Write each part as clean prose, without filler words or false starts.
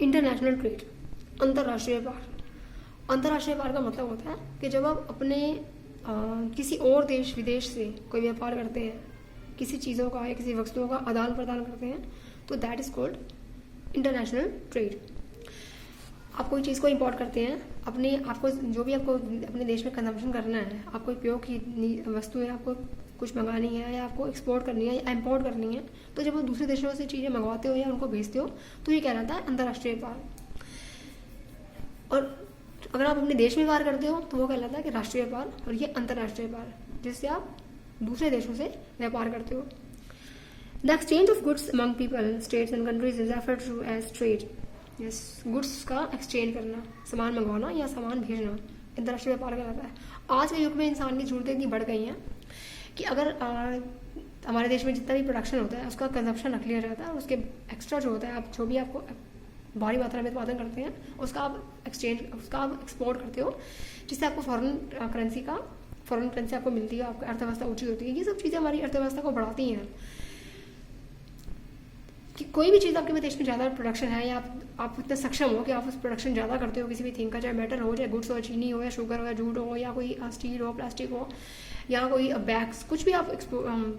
International trade, अंतर्राष्ट्रीय व्यापार। अंतर्राष्ट्रीय व्यापार का मतलब होता है कि जब आप अपने किसी और देश विदेश से कोई व्यापार करते हैं, किसी चीज़ों का या किसी वस्तुओं का आदान प्रदान करते हैं, तो that is called international trade. आप कोई चीज़ को इंपोर्ट करते हैं, अपने आपको जो भी आपको अपने देश में कंजम्पशन करना है, आपको उपयोग की वस्तुएं आपको कुछ मंगानी है या आपको एक्सपोर्ट करनी है या इम्पोर्ट करनी है, तो जब आप दूसरे देशों से चीज़ें मंगवाते हो या उनको भेजते हो तो ये कहलाता है अंतर्राष्ट्रीय व्यापार। और अगर आप अपने देश में व्यापार करते हो तो वो कहलाता है कि राष्ट्रीय व्यापार, और ये अंतर्राष्ट्रीय व्यापार जिससे आप दूसरे देशों से व्यापार करते हो। The exchange of goods among people, states and countries is referred to as trade. Yes, goods का एक्सचेंज करना, सामान मंगवाना या सामान भेजना अंतर्राष्ट्रीय व्यापार कहलाता है। आज के युग में इंसान की जरूरतें इतनी बढ़ गई हैं कि अगर हमारे देश में जितना भी प्रोडक्शन होता है उसका कंजप्शन रख लिया जाता है, और उसके एक्स्ट्रा जो होता है, आप जो भी आपको भारी मात्रा में उत्पादन करते हैं उसका आप एक्सपोर्ट करते हो, जिससे आपको फॉरेन करेंसी आपको मिलती है, आपकी अर्थव्यवस्था ऊंची होती है। ये सब चीज़ें हमारी अर्थव्यवस्था को बढ़ाती हैं। कि कोई भी चीज़ आपके देश में ज़्यादा प्रोडक्शन है या आप इतने सक्षम हो कि आप उस प्रोडक्शन ज़्यादा करते हो किसी भी थिंग का, चाहे मेटल हो, चाहे गुड्स हो, चीनी हो या शुगर हो या जूट हो या कोई स्टील हो, प्लास्टिक हो या कोई बैग्स, कुछ भी आप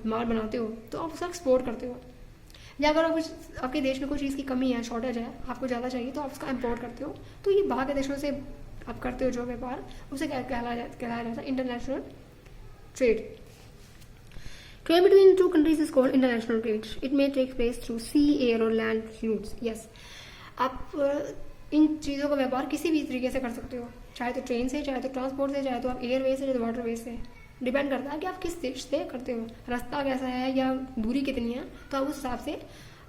माल बनाते हो तो आप उसका एक्सपोर्ट करते हो। या अगर आपके देश में कोई चीज़ की कमी है, शॉर्टेज है, आपको ज़्यादा चाहिए तो आप उसका इम्पोर्ट करते हो। तो ये बाहर के देशों से आप करते हो जो व्यापार, उसे कहलाया जाता है international trade. Trade between two countries is called international trade. It may take place through sea, air or land routes. Yes, आप इन चीज़ों का व्यापार किसी भी तरीके से कर सकते हो, चाहे तो ट्रेन से, चाहे तो ट्रांसपोर्ट से, चाहे तो आप एयरवे से, चाहे तो वाटरवे से। डिपेंड करता है कि आप किस देश से करते हो, रास्ता कैसा है या दूरी कितनी है, तो आप उस हिसाब से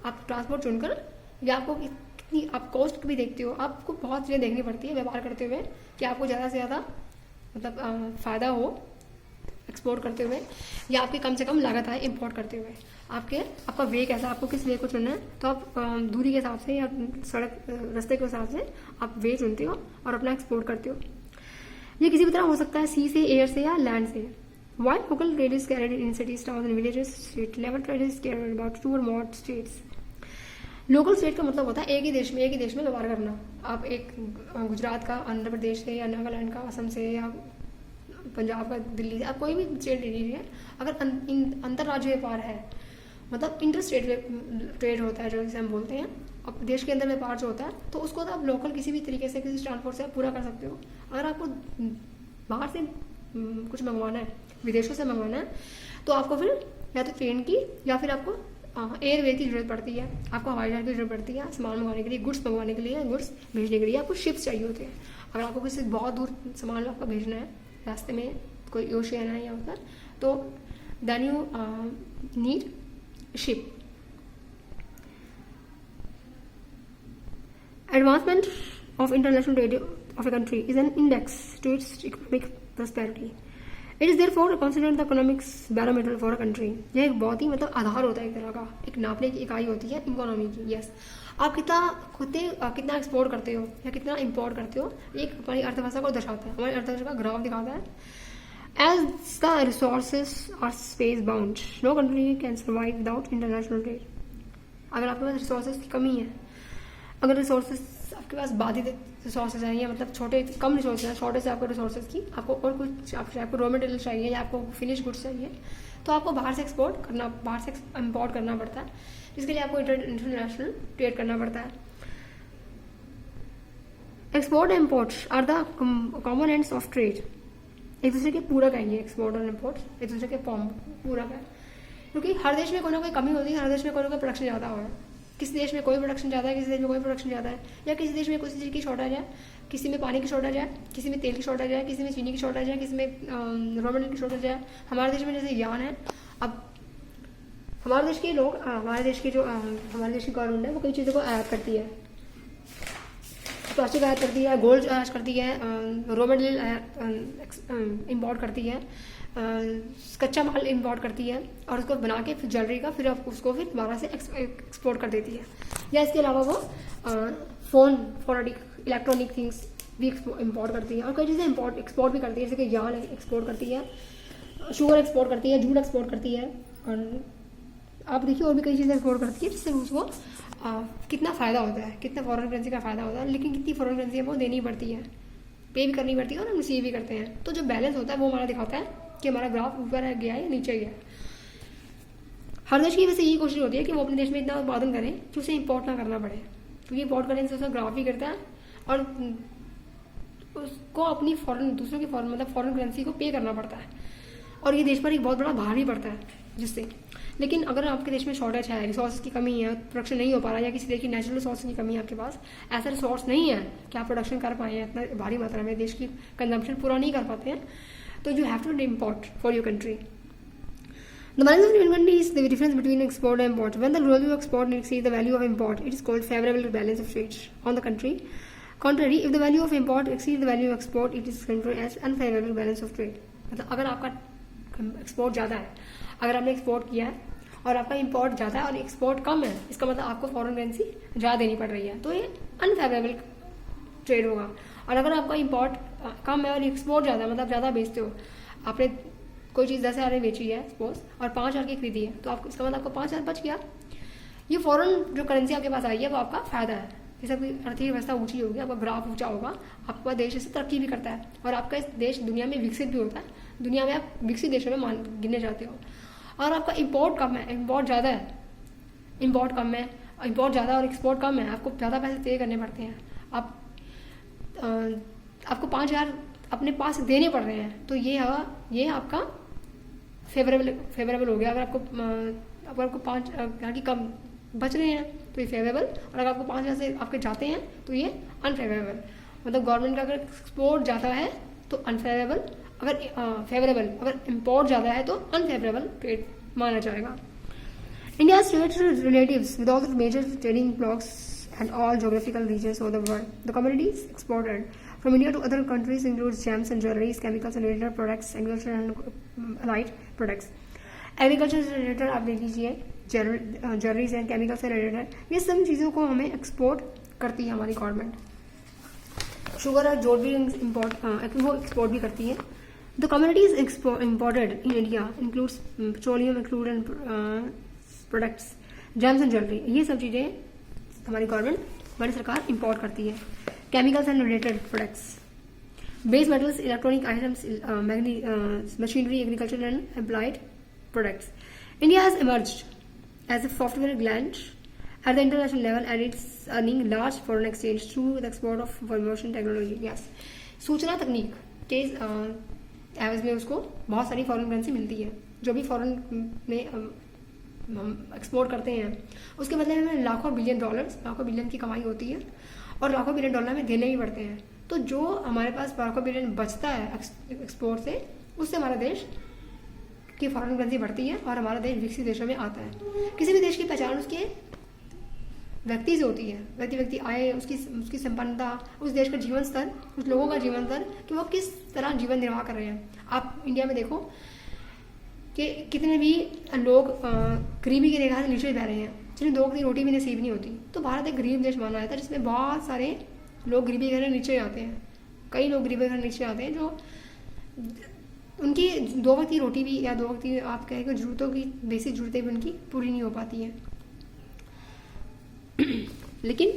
आप ट्रांसपोर्ट चुनकर, या आपको कितनी आप कॉस्ट भी देखते हो। आपको बहुत चीज़ें देखनी पड़ती है व्यापार करते हुए कि आपको ज़्यादा से ज़्यादा मतलब फ़ायदा हो एक्सपोर्ट करते हुए, या आपकी कम से कम लागत आए इंपोर्ट करते हुए। आपका वे कैसा, आपको किस वे को चुनना है, तो आप दूरी के हिसाब से या सड़क रास्ते के हिसाब से आप वे चुनते हो और अपना एक्सपोर्ट करते हो। ये किसी भी तरह हो सकता है, सी से, एयर से या लैंड से। While local trade is carried in cities, towns and villages, state level trade is carried about 2 or more states. Local state का मतलब होता है एक ही देश में व्यापार करना। आप एक गुजरात का आंध्र प्रदेश से या नागालैंड का असम से या पंजाब का दिल्ली से, आप कोई भी स्टेट ले लीजिए, अगर अंतर्राज्यीय व्यापार है, मतलब इंटर स्टेट ट्रेड होता है जो जिसे हम बोलते हैं, अब देश के अंदर व्यापार जो होता है, तो उसको तो आप लोकल किसी भी तरीके से, किसी ट्रांसपोर्ट से आप पूरा कर सकते हो। अगर आपको बाहर से कुछ मंगवाना है, विदेशों से मंगवाना है, तो आपको फिर या तो ट्रेन की या फिर आपको एयरवे की जरूरत पड़ती है, आपको हवाई जहाज की जरूरत पड़ती है सामान मंगवाने के लिए, गुड्स मंगवाने के लिए, गुड्स भेजने के लिए आपको शिप्स चाहिए होते हैं। अगर आपको किसी बहुत दूर सामान आपको भेजना है, रास्ते में कोई ओशियन है या उधर, तो then you need ship. Advancement of international trade of a country is an index to its economic prosperity. It is therefore considered the economics barometer for a country. यह एक बहुत ही मतलब आधार होता है एक तरह का, एक नापने की इकाई होती है इकोनॉमी की। यस, आप कितना एक्सपोर्ट करते हो या कितना इंपोर्ट करते हो, एक हमारी अर्थव्यवस्था को दर्शाता है, हमारी अर्थव्यवस्था का ग्राफ दिखाता है। As the resources are space bound, no country can survive without international trade. अगर आपके पास रिसोर्सेज की कमी है, अगर रिसोर्सेज आपके पास बाधित रिसोर्सेज हैं या मतलब कम रिसोर्सेज हैं, शॉर्टेज है आपको रिसोर्सेज की, आपको और कुछ आपको रॉ मटेरियल चाहिए या आपको फिनिश गुड्स चाहिए, तो आपको बाहर से इम्पोर्ट करना पड़ता है, जिसके लिए आपको इंटरनेशनल ट्रेड करना पड़ता है। Export and import are the components of trade. एक दूसरे के पूरक है ये एक्सपोर्ट और इम्पोर्ट, एक दूसरे के पूरक है, क्योंकि हर देश में कोई ना कोई कमी होती है, हर देश में कोई ना कोई प्रोडक्शन ज़्यादा हो है। किसी देश में कोई प्रोडक्शन ज़्यादा है, किसी देश में कोई प्रोडक्शन ज़्यादा है, या किसी देश में किसी चीज़ की शॉर्टेज है, किसी में पानी की शॉर्टेज है, किसी में तेल की शॉर्टेज है, किसी में चीनी की शॉर्टेज है, किसी में रॉ मटेरियल की शॉर्टेज है। हमारे देश में जैसे यान है, अब हमारे देश के लोग हमारे देश की गवर्नमेंट है वो कई चीज़ों को आयात करती है, प्लास्टिक आयात करती है, गोल्ड आयात करती है, रॉ मटेरियल इम्पोर्ट करती है, कच्चा माल इम्पोर्ट करती है और उसको बना के फिर ज्वेलरी का फिर उसको फिर दोबारा से एक्सपोर्ट कर देती है। या इसके अलावा वो फ़ोन इलेक्ट्रॉनिक थिंग्स भी इम्पोर्ट करती है और कई चीज़ें एक्सपोर्ट भी करती है, जैसे कि यान एक्सपोर्ट करती है, शुगर एक्सपोर्ट करती है, जूट एक्सपोर्ट करती है, और आप देखिए और भी कई चीज़ें एक्सपोर्ट करती है जिससे उसको कितना फ़ायदा होता है, कितना फॉरेन करेंसी का फ़ायदा होता है, लेकिन कितनी फॉरेन करेंसी है वो देनी पड़ती है, पे भी करनी पड़ती है और हम रिसीव भी करते हैं। तो जो बैलेंस होता है वो हमारा दिखाता है कि हमारा ग्राफ ऊपर है गया है या नीचे गया है। हर देश की वैसे यही कोशिश होती है कि वो अपने देश में इतना उत्पादन करें कि उसे इंपोर्ट ना करना पड़े, क्योंकि इंपोर्ट करने से उसका ग्राफ भी करता है और उसको अपनी दूसरों की मतलब फॉरेन करेंसी को पे करना पड़ता है, और ये देश पर एक बहुत बड़ा भार भी पड़ता है जिससे। लेकिन अगर आपके देश में शॉर्टेज है, रिसोर्स की कमी है, प्रोडक्शन नहीं हो पा रहा है, या किसी देश की नेचुरल रिसोर्स की कमी है, आपके पास ऐसा रिसोर्स नहीं है कि आप प्रोडक्शन कर पाए हैं इतना भारी मात्रा में, देश की कंजम्पशन पूरा नहीं कर पाते हैं, तो you have to import for your country. The balance of inventory is the difference between export and import. When the value of export exceeds the value of import, it is called favorable balance of trade on the country. Contrary, if the value of import exceeds the value of export, it is considered as unfavorable balance of trade. मतलब अगर आपका export ज़्यादा है, अगर आपने export किया है और आपका इंपोर्ट ज़्यादा है और एक्सपोर्ट कम है, इसका मतलब आपको फॉरेन करेंसी ज़्यादा देनी पड़ रही है, तो ये अनफेवरेबल ट्रेड होगा। और अगर आपका इंपोर्ट कम है और एक्सपोर्ट ज़्यादा है, मतलब ज़्यादा बेचते हो, आपने कोई चीज़ 10,000 में बेची है सपोज और 5,000 की खरीदी है, तो आपको इसका मतलब आपको 5,000 बच गया। ये फॉरेन जो करेंसी आपके पास आई है वो आपका फायदा है, जैसे आपकी आर्थिक व्यवस्था ऊंची होगी, आपका ग्राफ ऊंचा होगा, आपका देश इससे तरक्की भी करता है और आपका इस देश दुनिया में विकसित भी होता है, दुनिया में आप विकसित देशों में गिने जाते हो। और आपका इंपोर्ट कम है, इंपोर्ट ज़्यादा है, इंपोर्ट कम है, इंपोर्ट ज़्यादा और एक्सपोर्ट कम है, आपको ज़्यादा पैसे पे करने पड़ते हैं, आपको 5,000 अपने पास देने पड़ रहे हैं, तो ये आपका फेवरेबल हो गया। अगर आपको 5,000 की कम बच रहे हैं तो ये फेवरेबल, और अगर आपको 5,000 से आपके जाते हैं तो ये अनफेवरेबल। मतलब गवर्नमेंट का अगर एक्सपोर्ट ज़्यादा है तो अनफेवरेबल, अगर फेवरेबल, अगर इम्पोर्ट ज़्यादा है तो अनफेवरेबल ट्रेड माना जाएगा। India's trade relatives with all the major trading blocks and all geographical regions of the world. The commodities exported from India to other countries includes gems and jewelries, chemicals and related products, agriculture and allied products. Agriculture से related आप देख लीजिए, jewelleries and chemical से related, ये सब चीज़ों को हमें एक्सपोर्ट करती है हमारी गवर्नमेंट। शुगर और जोड़ भी वो एक्सपोर्ट भी करती है। The communities imported in India includes petroleum, crude and products, James and jewellery, ये सब चीज़ें हमारी गवर्नमेंट, हमारी सरकार इंपोर्ट करती है। Chemicals and related products, base metals, electronic items, machinery, agriculture and applied products. India has emerged as a software giant at the international level and it's earning large foreign exchange through the export of information technology. Yes, सूचना तकनीक के एवज में उसको बहुत सारी foreign currency मिलती है। जो भी फॉरेन में हम एक्सपोर्ट करते हैं उसके बदले में लाखों बिलियन डॉलर्स, लाखों बिलियन की कमाई होती है और लाखों बिलियन डॉलर में देने भी पड़ते हैं। तो जो हमारे पास लाखों बिलियन बचता है एक्सपोर्ट से, उससे हमारा देश की फॉरेन करेंसी बढ़ती है और हमारा देश विकसित देशों में आता है। किसी भी देश की पहचान उसके व्यक्ति से होती है, व्यक्ति आए, उसकी संपन्नता, उस देश का जीवन स्तर, उस लोगों का जीवन स्तर कि वो किस तरह जीवन निर्वाह कर रहे हैं। आप इंडिया में देखो कि कितने भी लोग गरीबी की रेखा से नीचे बह रहे हैं, जिन्हें 2 की रोटी भी नसीब नहीं होती। तो भारत एक गरीब देश माना जाता है जिसमें बहुत सारे लोग गरीबी के घर नीचे आते हैं। कई लोग गरीबी के घर नीचे आते हैं जो उनकी 2 वक्त की रोटी भी या 2 वक्त की आप कहें जरूरतों की बेसिक जरूरतें भी उनकी पूरी नहीं हो पाती हैं। लेकिन